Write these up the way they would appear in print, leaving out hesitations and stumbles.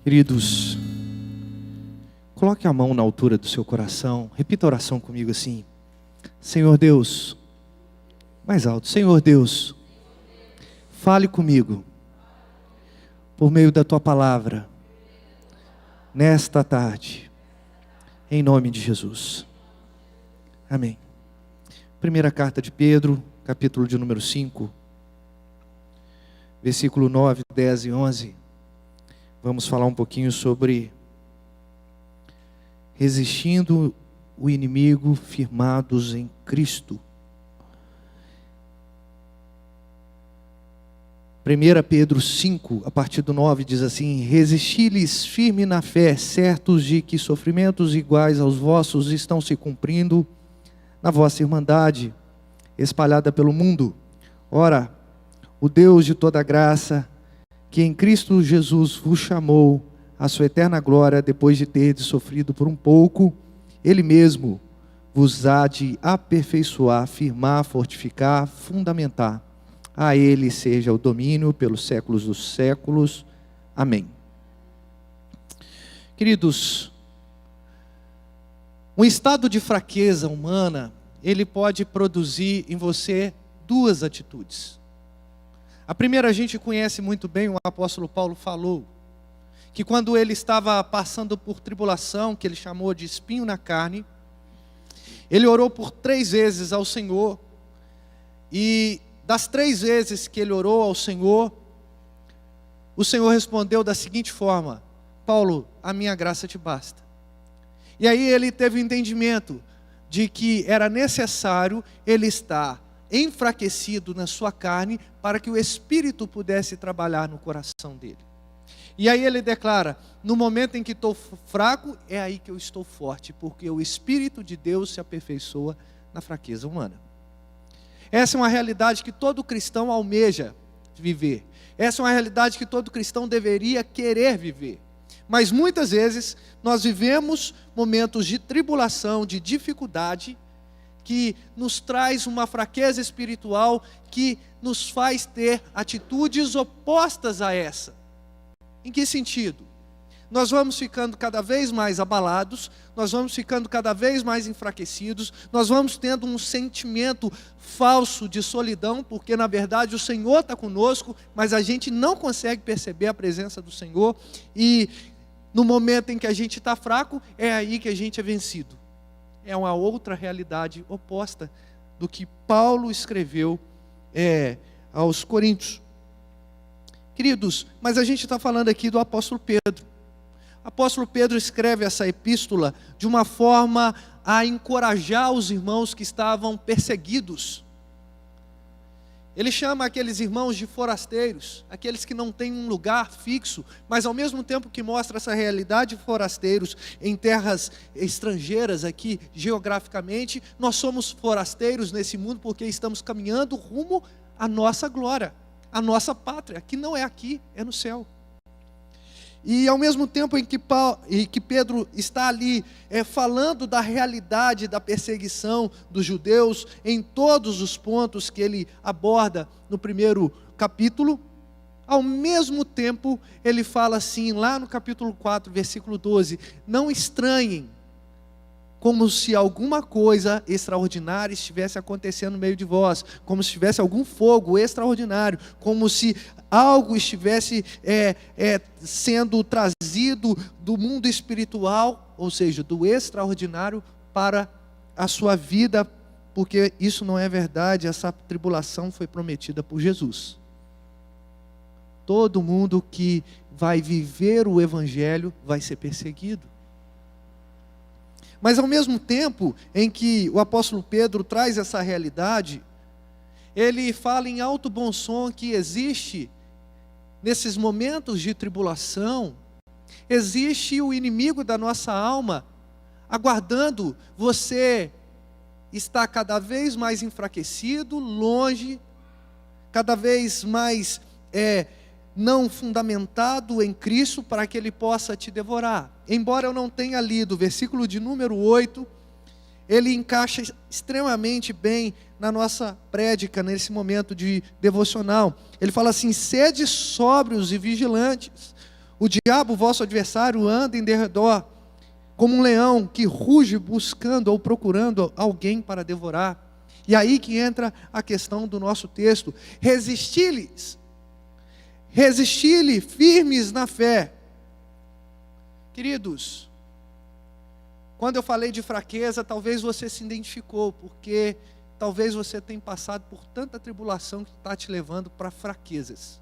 Queridos, coloque a mão na altura do seu coração, repita a oração comigo assim: Senhor Deus, mais alto, Senhor Deus, fale comigo, por meio da Tua palavra, nesta tarde, em nome de Jesus, amém. Primeira carta de Pedro, capítulo de número 5, versículo 9, 10 e 11, vamos falar um pouquinho sobre resistindo o inimigo, firmados em Cristo. 1 Pedro 5, a partir do 9, diz assim: resisti-lhes firme na fé, certos de que sofrimentos iguais aos vossos estão se cumprindo na vossa irmandade, espalhada pelo mundo. Ora, o Deus de toda graça, que em Cristo Jesus vos chamou à sua eterna glória, depois de terdes sofrido por um pouco, Ele mesmo vos há de aperfeiçoar, firmar, fortificar, fundamentar. A Ele seja o domínio pelos séculos dos séculos. Amém. Queridos, um estado de fraqueza humana, ele pode produzir em você duas atitudes. A primeira a gente conhece muito bem, o apóstolo Paulo falou, que quando ele estava passando por tribulação, que ele chamou de espinho na carne, ele orou por 3 vezes ao Senhor, e das 3 vezes que ele orou ao Senhor, o Senhor respondeu da seguinte forma: Paulo, a minha graça te basta. E aí ele teve o entendimento de que era necessário ele estar enfraquecido na sua carne, para que o Espírito pudesse trabalhar no coração dele. E aí ele declara: no momento em que estou fraco, é aí que eu estou forte, porque o Espírito de Deus se aperfeiçoa na fraqueza humana. Essa é uma realidade que todo cristão almeja viver. Essa é uma realidade que todo cristão deveria querer viver. Mas muitas vezes nós vivemos momentos de tribulação, de dificuldade, que nos traz uma fraqueza espiritual, que nos faz ter atitudes opostas a essa. Em que sentido? Nós vamos ficando cada vez mais abalados, nós vamos ficando cada vez mais enfraquecidos, nós vamos tendo um sentimento falso de solidão, porque na verdade o Senhor está conosco, mas a gente não consegue perceber a presença do Senhor, e no momento em que a gente está fraco, é aí que a gente é vencido. É uma outra realidade oposta do que Paulo escreveu aos Coríntios. Queridos, mas a gente está falando aqui do apóstolo Pedro. O apóstolo Pedro escreve essa epístola de uma forma a encorajar os irmãos que estavam perseguidos. Ele chama aqueles irmãos de forasteiros, aqueles que não têm um lugar fixo, mas ao mesmo tempo que mostra essa realidade de forasteiros em terras estrangeiras aqui geograficamente, nós somos forasteiros nesse mundo porque estamos caminhando rumo à nossa glória, à nossa pátria, que não é aqui, é no céu. E ao mesmo tempo em que Pedro está ali falando da realidade da perseguição dos judeus, em todos os pontos que ele aborda no primeiro capítulo, ao mesmo tempo ele fala assim, lá no capítulo 4, versículo 12, não estranhem, como se alguma coisa extraordinária estivesse acontecendo no meio de vós, como se tivesse algum fogo extraordinário, como se algo estivesse sendo trazido do mundo espiritual, ou seja, do extraordinário para a sua vida, porque isso não é verdade. Essa tribulação foi prometida por Jesus. Todo mundo que vai viver o Evangelho vai ser perseguido. Mas ao mesmo tempo em que o apóstolo Pedro traz essa realidade, ele fala em alto bom som que existe, nesses momentos de tribulação, existe o inimigo da nossa alma, aguardando você estar cada vez mais enfraquecido, longe, cada vez mais não fundamentado em Cristo, para que Ele possa te devorar. Embora eu não tenha lido o versículo de número 8, ele encaixa extremamente bem na nossa prédica, nesse momento de devocional. Ele fala assim: sede sóbrios e vigilantes, O diabo, vosso adversário, anda em derredor como um leão que ruge buscando ou procurando alguém para devorar. E aí que entra a questão do nosso texto. Resisti-lhe firmes na fé. Queridos, quando eu falei de fraqueza, talvez você se identificou, porque talvez você tenha passado por tanta tribulação que está te levando para fraquezas.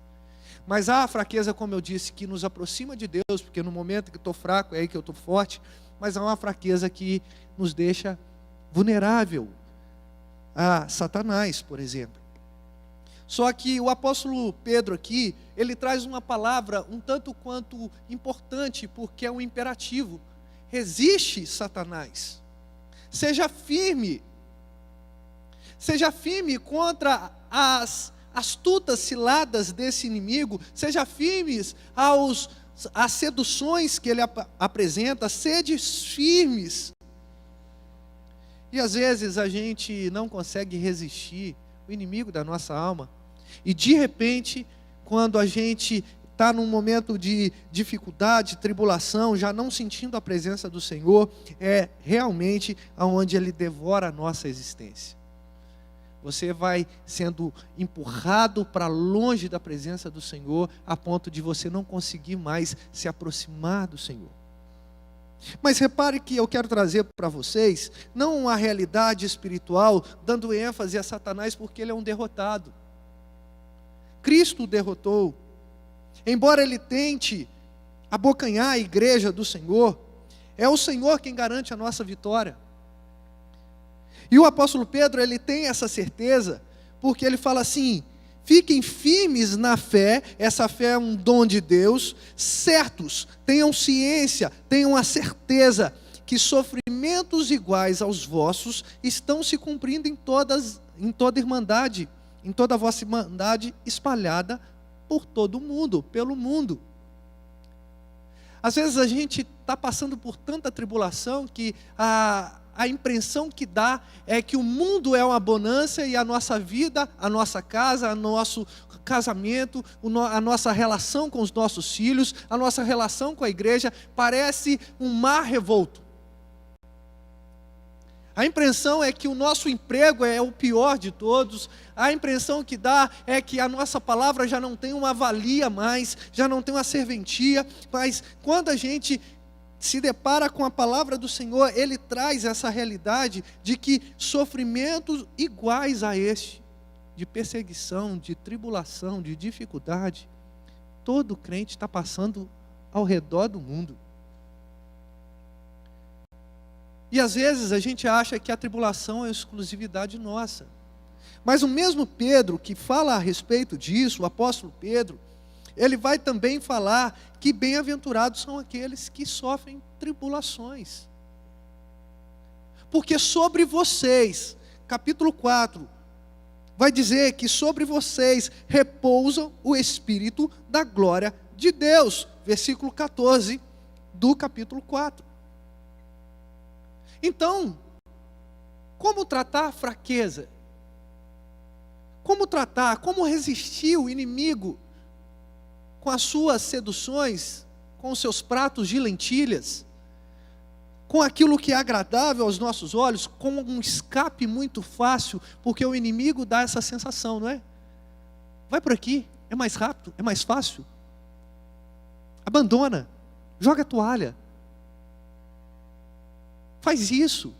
Mas há a fraqueza, como eu disse, que nos aproxima de Deus, porque no momento que estou fraco é aí que eu estou forte, mas há uma fraqueza que nos deixa vulnerável a Satanás, por exemplo. Só que o apóstolo Pedro aqui, ele traz uma palavra um tanto quanto importante, porque é um imperativo. Resiste, Satanás. Seja firme contra as astutas ciladas desse inimigo. Seja firmes às seduções que ele apresenta. Sede firmes. E às vezes a gente não consegue resistir o inimigo da nossa alma. E de repente, quando a gente está num momento de dificuldade, tribulação, já não sentindo a presença do Senhor, é realmente aonde Ele devora a nossa existência. Você vai sendo empurrado para longe da presença do Senhor, a ponto de você não conseguir mais se aproximar do Senhor. Mas repare que eu quero trazer para vocês, não uma realidade espiritual, dando ênfase a Satanás, porque ele é um derrotado. Cristo o derrotou. Embora ele tente abocanhar a igreja do Senhor, é o Senhor quem garante a nossa vitória. E o apóstolo Pedro, ele tem essa certeza, porque ele fala assim: fiquem firmes na fé, essa fé é um dom de Deus, certos, tenham ciência, tenham a certeza que sofrimentos iguais aos vossos estão se cumprindo em toda irmandade, em toda a vossa irmandade espalhada por todo o mundo, pelo mundo. Às vezes a gente está passando por tanta tribulação que a impressão que dá é que o mundo é uma bonança e a nossa vida, a nossa casa, o nosso casamento, a nossa relação com os nossos filhos, a nossa relação com a igreja parece um mar revolto. A impressão é que o nosso emprego é o pior de todos. A impressão que dá é que a nossa palavra já não tem uma valia mais, já não tem uma serventia. Mas quando a gente se depara com a palavra do Senhor, Ele traz essa realidade de que sofrimentos iguais a este, de perseguição, de tribulação, de dificuldade, todo crente está passando ao redor do mundo. E às vezes a gente acha que a tribulação é exclusividade nossa. Mas o mesmo Pedro que fala a respeito disso, o apóstolo Pedro, ele vai também falar que bem-aventurados são aqueles que sofrem tribulações. Porque sobre vocês, capítulo 4, vai dizer que sobre vocês repousa o Espírito da glória de Deus. Versículo 14 do capítulo 4. Então, como tratar a fraqueza? Como resistir o inimigo com as suas seduções, com os seus pratos de lentilhas, com aquilo que é agradável aos nossos olhos, com um escape muito fácil, porque o inimigo dá essa sensação, não é? Vai por aqui, é mais rápido, é mais fácil. Abandona, joga a toalha. Faz isso.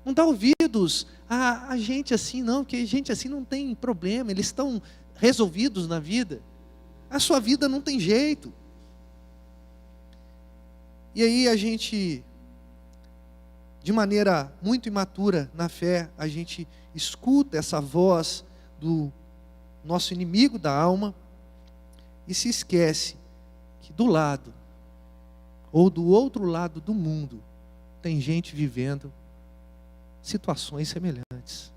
Não dá ouvidos a gente assim, não, porque gente assim não tem problema, eles estão resolvidos na vida. A sua vida não tem jeito. E aí a gente, de maneira muito imatura na fé, a gente escuta essa voz do nosso inimigo da alma e se esquece que do lado, ou do outro lado do mundo, tem gente vivendo situações semelhantes.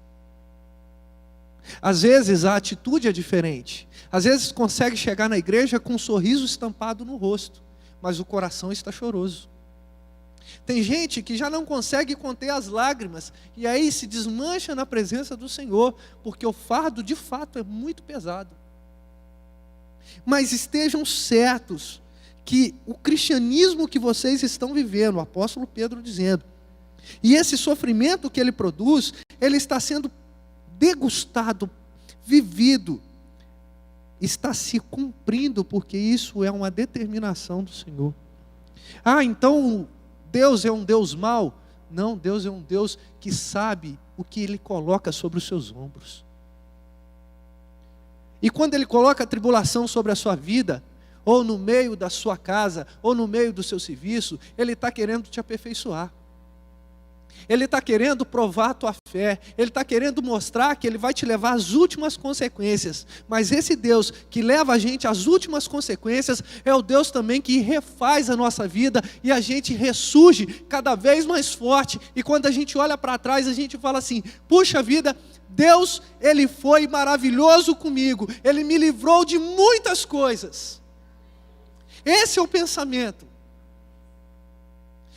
Às vezes a atitude é diferente. Às vezes consegue chegar na igreja com um sorriso estampado no rosto, mas o coração está choroso. Tem gente que já não consegue conter as lágrimas e aí se desmancha na presença do Senhor, porque o fardo de fato é muito pesado. Mas estejam certos que o cristianismo que vocês estão vivendo, o apóstolo Pedro dizendo, e esse sofrimento que ele produz, ele está sendo degustado, vivido, está se cumprindo, porque isso é uma determinação do Senhor. Então Deus é um Deus mau? Não, Deus é um Deus que sabe o que Ele coloca sobre os seus ombros. E quando Ele coloca a tribulação sobre a sua vida, ou no meio da sua casa, ou no meio do seu serviço, Ele está querendo te aperfeiçoar. Ele está querendo provar a tua fé. Ele está querendo mostrar que Ele vai te levar às últimas consequências. Mas esse Deus que leva a gente às últimas consequências é o Deus também que refaz a nossa vida e a gente ressurge cada vez mais forte. E quando a gente olha para trás, a gente fala assim: puxa vida, Deus, Ele foi maravilhoso comigo. Ele me livrou de muitas coisas. Esse é o pensamento.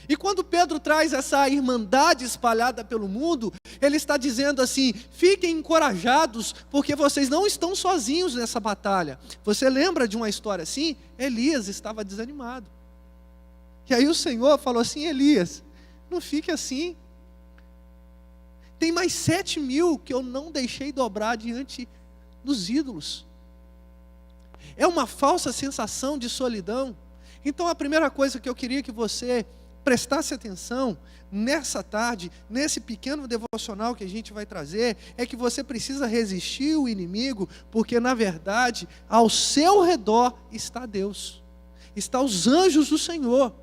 E quando Pedro traz essa irmandade espalhada pelo mundo, ele está dizendo assim: fiquem encorajados, porque vocês não estão sozinhos nessa batalha. Você lembra de uma história assim? Elias estava desanimado. E aí o Senhor falou assim: Elias, não fique assim. Tem mais 7.000 que eu não deixei dobrar diante dos ídolos. É uma falsa sensação de solidão. Então a primeira coisa que eu queria que você prestasse atenção nessa tarde, nesse pequeno devocional que a gente vai trazer, é que você precisa resistir o inimigo, porque na verdade ao seu redor está Deus, está os anjos do Senhor.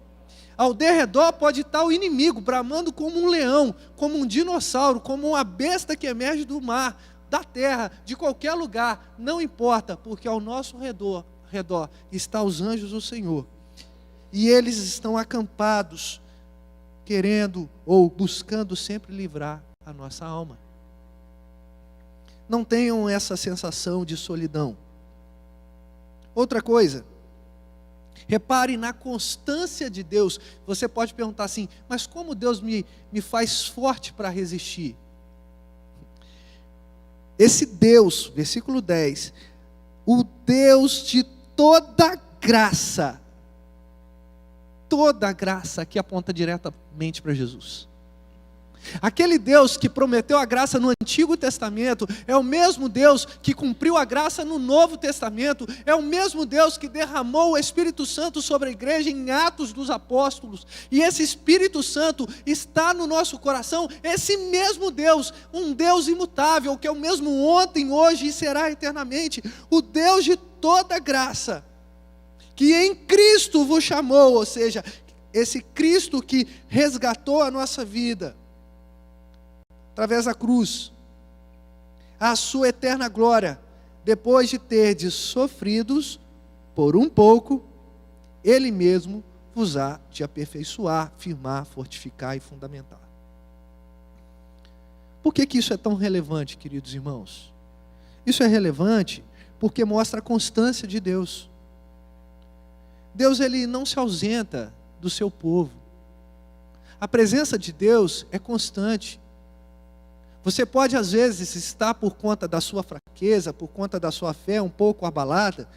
Ao derredor pode estar o inimigo, bramando como um leão, como um dinossauro, como uma besta que emerge do mar, da terra, de qualquer lugar, não importa, porque ao nosso redor está os anjos do Senhor. E eles estão acampados, querendo ou buscando sempre livrar a nossa alma. Não tenham essa sensação de solidão. Outra coisa, repare na constância de Deus. Você pode perguntar assim: mas como Deus me faz forte para resistir? Esse Deus, versículo 10, o Deus de toda graça que aponta diretamente para Jesus. Aquele Deus que prometeu a graça no Antigo Testamento é o mesmo Deus que cumpriu a graça no Novo Testamento, é o mesmo Deus que derramou o Espírito Santo sobre a igreja em Atos dos Apóstolos, e esse Espírito Santo está no nosso coração, esse mesmo Deus, um Deus imutável, que é o mesmo ontem, hoje e será eternamente, o Deus de toda graça, que em Cristo vos chamou, ou seja, esse Cristo que resgatou a nossa vida, através da cruz, a sua eterna glória, depois de terdes sofridos por um pouco, Ele mesmo vos há de aperfeiçoar, firmar, fortificar e fundamentar. Por que isso é tão relevante, queridos irmãos? Isso é relevante porque mostra a constância de Deus. Deus, Ele não se ausenta do seu povo. A presença de Deus é constante. Você pode às vezes estar por conta da sua fraqueza, por conta da sua fé um pouco abalada,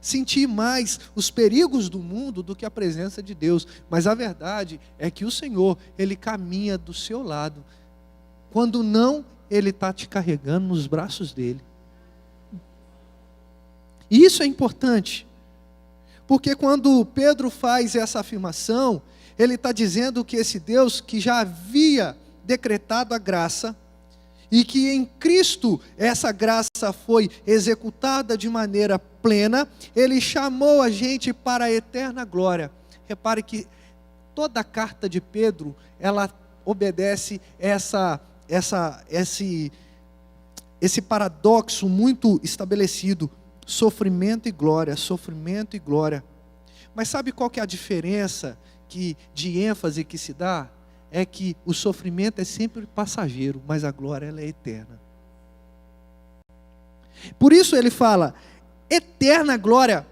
sentir mais os perigos do mundo do que a presença de Deus. Mas a verdade é que o Senhor, Ele caminha do seu lado. Quando não, Ele está te carregando nos braços dEle. E isso é importante. Porque quando Pedro faz essa afirmação, ele está dizendo que esse Deus que já havia decretado a graça, e que em Cristo essa graça foi executada de maneira plena, Ele chamou a gente para a eterna glória. Repare que toda a carta de Pedro, ela obedece esse paradoxo muito estabelecido: sofrimento e glória, sofrimento e glória. Mas sabe qual que é a diferença de ênfase que se dá? É que o sofrimento é sempre passageiro, mas a glória ela é eterna. Por isso ele fala, eterna glória,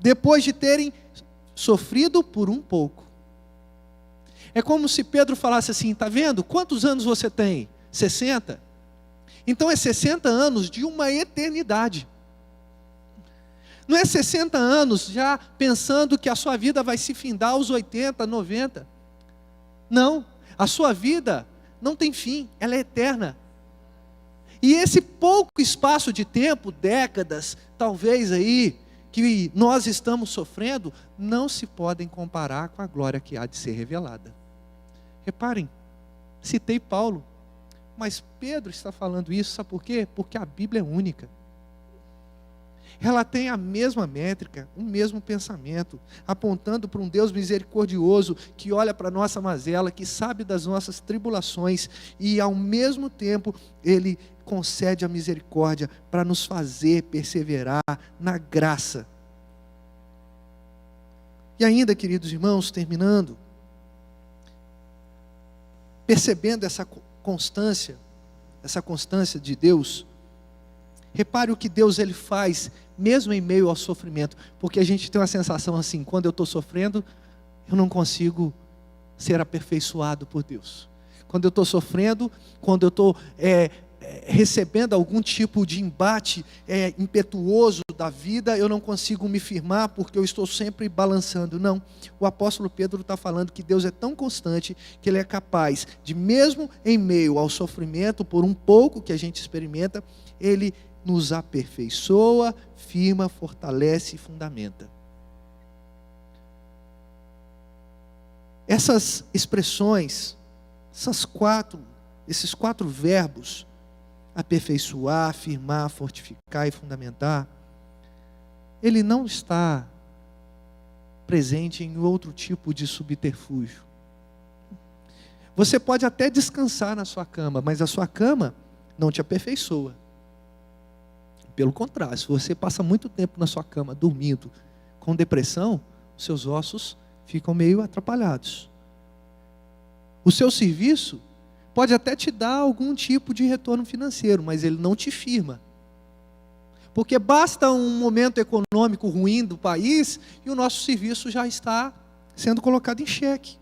depois de terem sofrido por um pouco. É como se Pedro falasse assim: está vendo? Quantos anos você tem? 60? Então é 60 anos de uma eternidade. Não é 60 anos já pensando que a sua vida vai se findar aos 80, 90. Não, a sua vida não tem fim, ela é eterna. E esse pouco espaço de tempo, décadas, talvez aí, que nós estamos sofrendo, não se podem comparar com a glória que há de ser revelada. Reparem, citei Paulo, mas Pedro está falando isso, sabe por quê? Porque a Bíblia é única. Ela tem a mesma métrica, o mesmo pensamento, apontando para um Deus misericordioso, que olha para a nossa mazela, que sabe das nossas tribulações, e ao mesmo tempo, Ele concede a misericórdia para nos fazer perseverar na graça. E ainda, queridos irmãos, terminando, percebendo essa constância de Deus, repare o que Deus ele faz, mesmo em meio ao sofrimento, porque a gente tem uma sensação assim, quando eu estou sofrendo, eu não consigo ser aperfeiçoado por Deus. Quando eu estou sofrendo, quando eu estou recebendo algum tipo de embate impetuoso da vida, eu não consigo me firmar, porque eu estou sempre balançando. Não, o apóstolo Pedro está falando que Deus é tão constante, que Ele é capaz de, mesmo em meio ao sofrimento, por um pouco que a gente experimenta, Ele nos aperfeiçoa, firma, fortalece e fundamenta. Essas expressões, esses quatro verbos, aperfeiçoar, firmar, fortificar e fundamentar, ele não está presente em outro tipo de subterfúgio. Você pode até descansar na sua cama, mas a sua cama não te aperfeiçoa. Pelo contrário, se você passa muito tempo na sua cama dormindo com depressão, seus ossos ficam meio atrapalhados. O seu serviço pode até te dar algum tipo de retorno financeiro, mas ele não te firma. Porque basta um momento econômico ruim do país e o nosso serviço já está sendo colocado em xeque.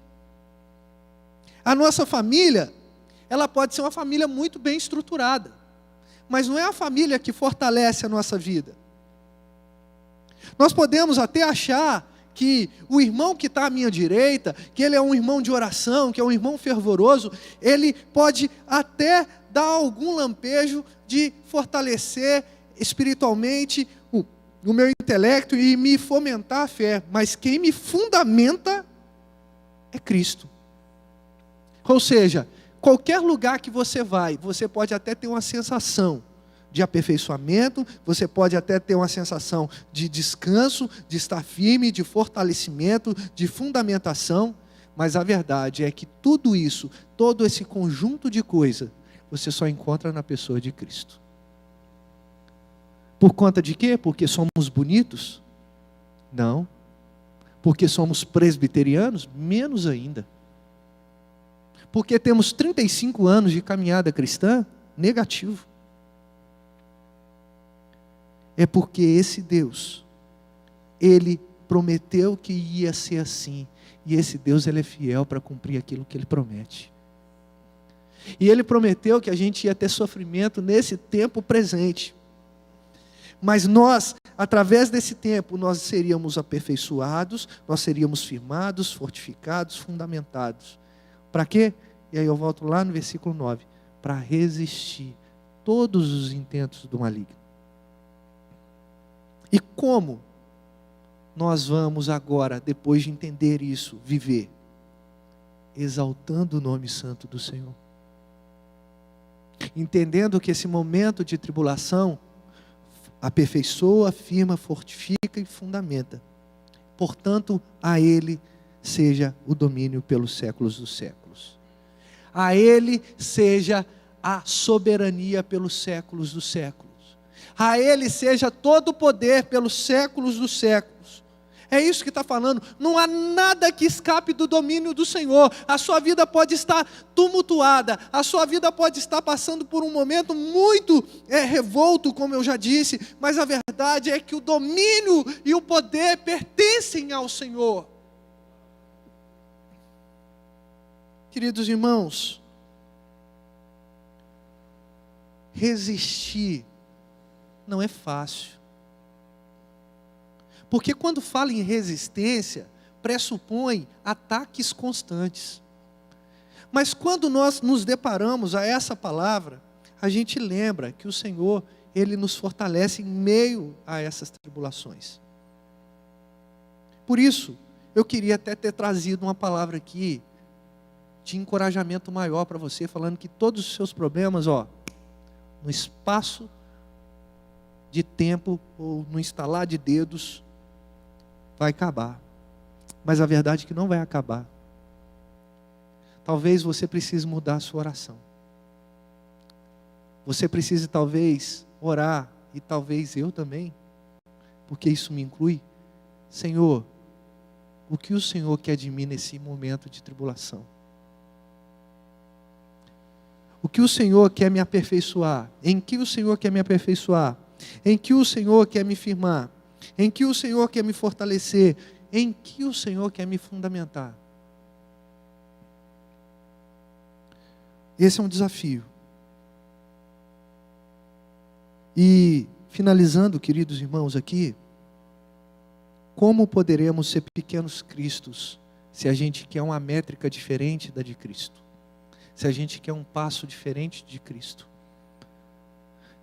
A nossa família, ela pode ser uma família muito bem estruturada, mas não é a família que fortalece a nossa vida. Nós podemos até achar que o irmão que está à minha direita, que ele é um irmão de oração, que é um irmão fervoroso, ele pode até dar algum lampejo de fortalecer espiritualmente o meu intelecto e me fomentar a fé, mas quem me fundamenta é Cristo. Ou seja, qualquer lugar que você vai, você pode até ter uma sensação de aperfeiçoamento, você pode até ter uma sensação de descanso, de estar firme, de fortalecimento, de fundamentação, mas a verdade é que tudo isso, todo esse conjunto de coisas, você só encontra na pessoa de Cristo. Por conta de quê? Porque somos bonitos? Não. Porque somos presbiterianos? Menos ainda. Porque temos 35 anos de caminhada cristã? Negativo. É porque esse Deus, Ele prometeu que ia ser assim. E esse Deus, Ele é fiel para cumprir aquilo que Ele promete. E Ele prometeu que a gente ia ter sofrimento nesse tempo presente. Mas nós, através desse tempo, nós seríamos aperfeiçoados, nós seríamos firmados, fortificados, fundamentados. Para quê? E aí eu volto lá no versículo 9. Para resistir todos os intentos do maligno. E como nós vamos agora, depois de entender isso, viver? Exaltando o nome santo do Senhor. Entendendo que esse momento de tribulação aperfeiçoa, firma, fortifica e fundamenta. Portanto, a Ele seja o domínio pelos séculos dos séculos. A Ele seja a soberania pelos séculos dos séculos. A Ele seja todo o poder pelos séculos dos séculos. É isso que está falando. Não há nada que escape do domínio do Senhor. A sua vida pode estar tumultuada. A sua vida pode estar passando por um momento muito revolto, como eu já disse. Mas a verdade é que o domínio e o poder pertencem ao Senhor. Queridos irmãos, resistir não é fácil. Porque quando fala em resistência, pressupõe ataques constantes. Mas quando nós nos deparamos a essa palavra, a gente lembra que o Senhor, Ele nos fortalece em meio a essas tribulações. Por isso, eu queria até ter trazido uma palavra aqui, de encorajamento maior para você, falando que todos os seus problemas, no espaço de tempo, ou no instalar de dedos, vai acabar. Mas a verdade é que não vai acabar. Talvez você precise mudar a sua oração. Você precise talvez orar, e talvez eu também, porque isso me inclui. Senhor, o que o Senhor quer de mim nesse momento de tribulação? O que o Senhor quer me aperfeiçoar? Em que o Senhor quer me aperfeiçoar? Em que o Senhor quer me firmar? Em que o Senhor quer me fortalecer? Em que o Senhor quer me fundamentar? Esse é um desafio. E, finalizando, queridos irmãos, aqui, como poderemos ser pequenos cristos se a gente quer uma métrica diferente da de Cristo? Se a gente quer um passo diferente de Cristo?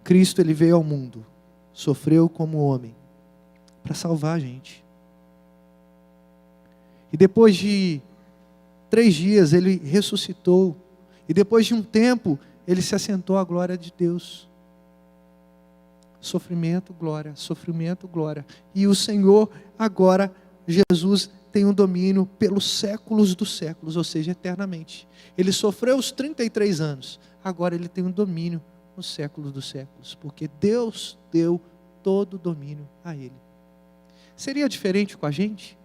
Cristo, Ele veio ao mundo, sofreu como homem, para salvar a gente. E depois de 3 dias, Ele ressuscitou. E depois de um tempo, Ele se assentou à glória de Deus. Sofrimento, glória, sofrimento, glória. E o Senhor, agora, Jesus, tem um domínio pelos séculos dos séculos, ou seja, eternamente. Ele sofreu os 33 anos, agora Ele tem um domínio nos séculos dos séculos, porque Deus deu todo o domínio a Ele. Seria diferente com a gente?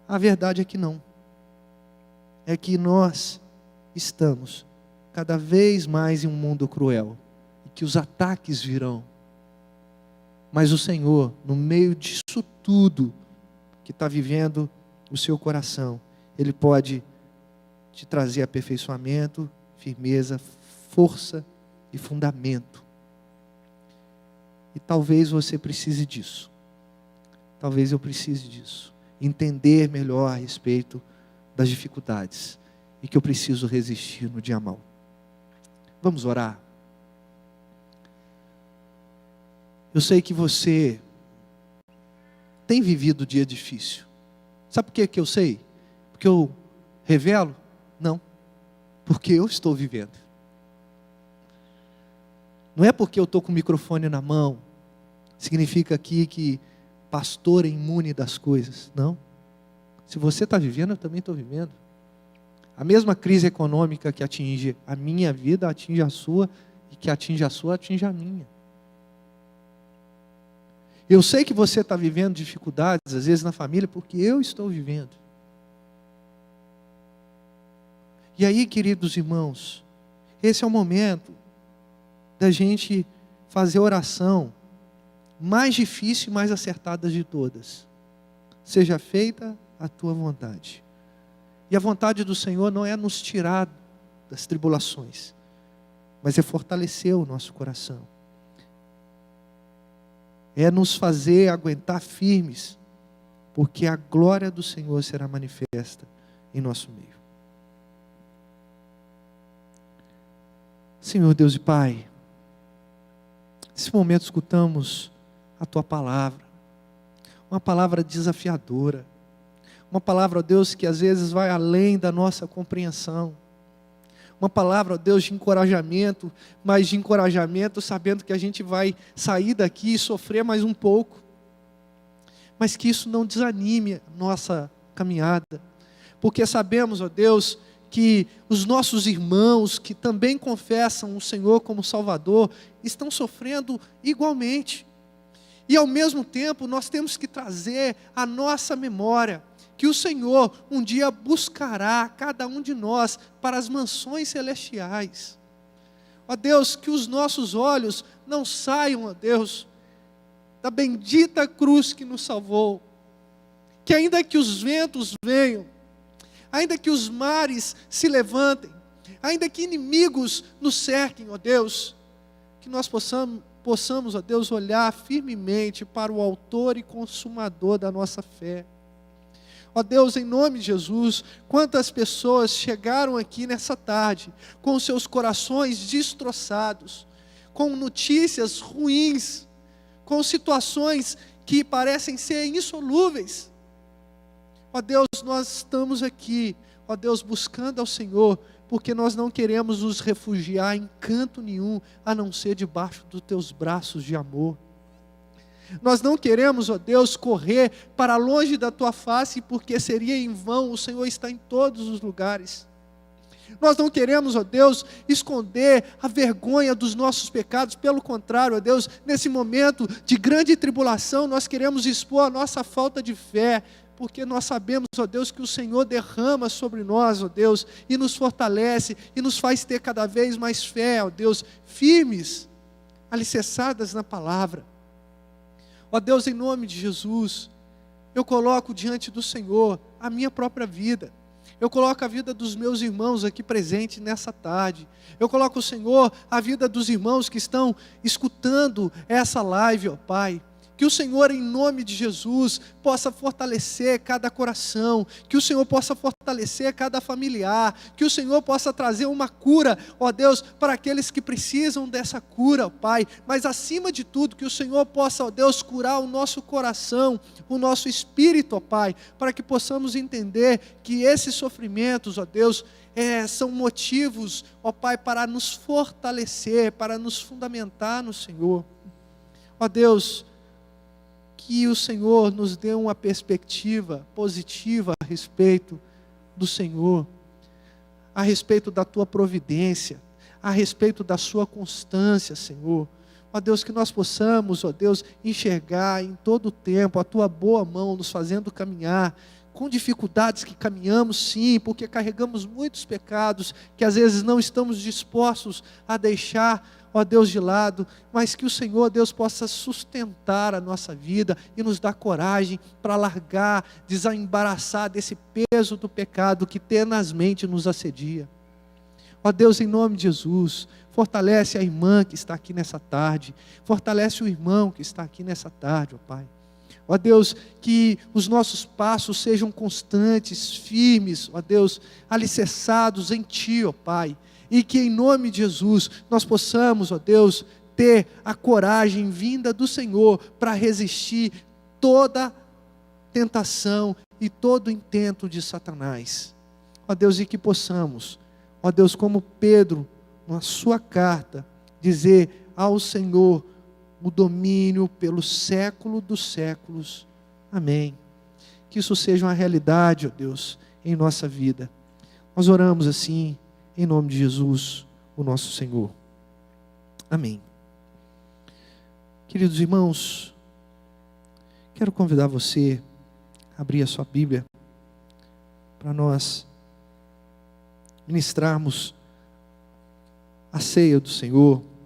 A verdade é que não. É que nós estamos cada vez mais em um mundo cruel, e que os ataques virão. Mas o Senhor, no meio disso tudo que está vivendo o seu coração, Ele pode te trazer aperfeiçoamento, firmeza, força e fundamento. E talvez você precise disso. Talvez eu precise disso. Entender melhor a respeito das dificuldades e que eu preciso resistir no dia mau. Vamos orar. Eu sei que você tem vivido dia difícil. Sabe por que eu sei? Porque eu revelo? Não. Porque eu estou vivendo. Não é porque eu estou com o microfone na mão, significa aqui que pastor é imune das coisas. Não. Se você está vivendo, eu também estou vivendo. A mesma crise econômica que atinge a minha vida, atinge a sua, e que atinge a sua, atinge a minha. Eu sei que você está vivendo dificuldades, às vezes na família, porque eu estou vivendo. E aí, queridos irmãos, esse é o momento da gente fazer a oração mais difícil e mais acertada de todas. Seja feita a tua vontade. E a vontade do Senhor não é nos tirar das tribulações, mas é fortalecer o nosso coração. É nos fazer aguentar firmes, porque a glória do Senhor será manifesta em nosso meio. Senhor Deus e Pai, nesse momento escutamos a Tua palavra, uma palavra desafiadora, uma palavra, ó Deus, que às vezes vai além da nossa compreensão, uma palavra, ó Deus, de encorajamento, mas de encorajamento sabendo que a gente vai sair daqui e sofrer mais um pouco, mas que isso não desanime a nossa caminhada, porque sabemos, ó Deus, que os nossos irmãos que também confessam o Senhor como Salvador, estão sofrendo igualmente, e ao mesmo tempo nós temos que trazer à nossa memória, que o Senhor um dia buscará cada um de nós para as mansões celestiais. Ó Deus, que os nossos olhos não saiam, ó Deus, da bendita cruz que nos salvou. Que ainda que os ventos venham, ainda que os mares se levantem, ainda que inimigos nos cerquem, ó Deus, que nós possamos, ó Deus, olhar firmemente para o autor e consumador da nossa fé. Ó Deus, em nome de Jesus, quantas pessoas chegaram aqui nessa tarde com seus corações destroçados, com notícias ruins, com situações que parecem ser insolúveis. Ó Deus, nós estamos aqui, ó Deus, buscando ao Senhor, porque nós não queremos nos refugiar em canto nenhum, a não ser debaixo dos teus braços de amor. Nós não queremos, ó Deus, correr para longe da tua face, porque seria em vão, o Senhor está em todos os lugares. Nós não queremos, ó Deus, esconder a vergonha dos nossos pecados, pelo contrário, ó Deus, nesse momento de grande tribulação, nós queremos expor a nossa falta de fé, porque nós sabemos, ó Deus, que o Senhor derrama sobre nós, ó Deus, e nos fortalece, e nos faz ter cada vez mais fé, ó Deus, firmes, alicerçadas na palavra. Ó Deus, em nome de Jesus, eu coloco diante do Senhor a minha própria vida. Eu coloco a vida dos meus irmãos aqui presentes nessa tarde. Eu coloco, Senhor, a vida dos irmãos que estão escutando essa live, ó Pai. Que o Senhor, em nome de Jesus, possa fortalecer cada coração, que o Senhor possa fortalecer cada familiar, que o Senhor possa trazer uma cura, ó Deus, para aqueles que precisam dessa cura, ó Pai, mas acima de tudo, que o Senhor possa, ó Deus, curar o nosso coração, o nosso espírito, ó Pai, para que possamos entender que esses sofrimentos, ó Deus, são motivos, ó Pai, para nos fortalecer, para nos fundamentar no Senhor. Ó Deus, que o Senhor nos dê uma perspectiva positiva a respeito do Senhor, a respeito da Tua providência, a respeito da Sua constância, Senhor. Ó Deus, que nós possamos, ó Deus, enxergar em todo o tempo a Tua boa mão nos fazendo caminhar, com dificuldades que caminhamos sim, porque carregamos muitos pecados que às vezes não estamos dispostos a deixar, ó Deus, de lado, mas que o Senhor, Deus, possa sustentar a nossa vida e nos dar coragem para largar, desembaraçar desse peso do pecado que tenazmente nos assedia. Ó Deus, em nome de Jesus, fortalece a irmã que está aqui nessa tarde, fortalece o irmão que está aqui nessa tarde, ó Pai. Ó Deus, que os nossos passos sejam constantes, firmes, ó Deus, alicerçados em Ti, ó Pai. E que em nome de Jesus nós possamos, ó Deus, ter a coragem vinda do Senhor para resistir toda tentação e todo intento de Satanás. Ó Deus, e que possamos, ó Deus, como Pedro, na sua carta, dizer ao Senhor o domínio pelo século dos séculos. Amém. Que isso seja uma realidade, ó Deus, em nossa vida. Nós oramos assim, em nome de Jesus, o nosso Senhor. Amém. Queridos irmãos, quero convidar você a abrir a sua Bíblia para nós ministrarmos a ceia do Senhor.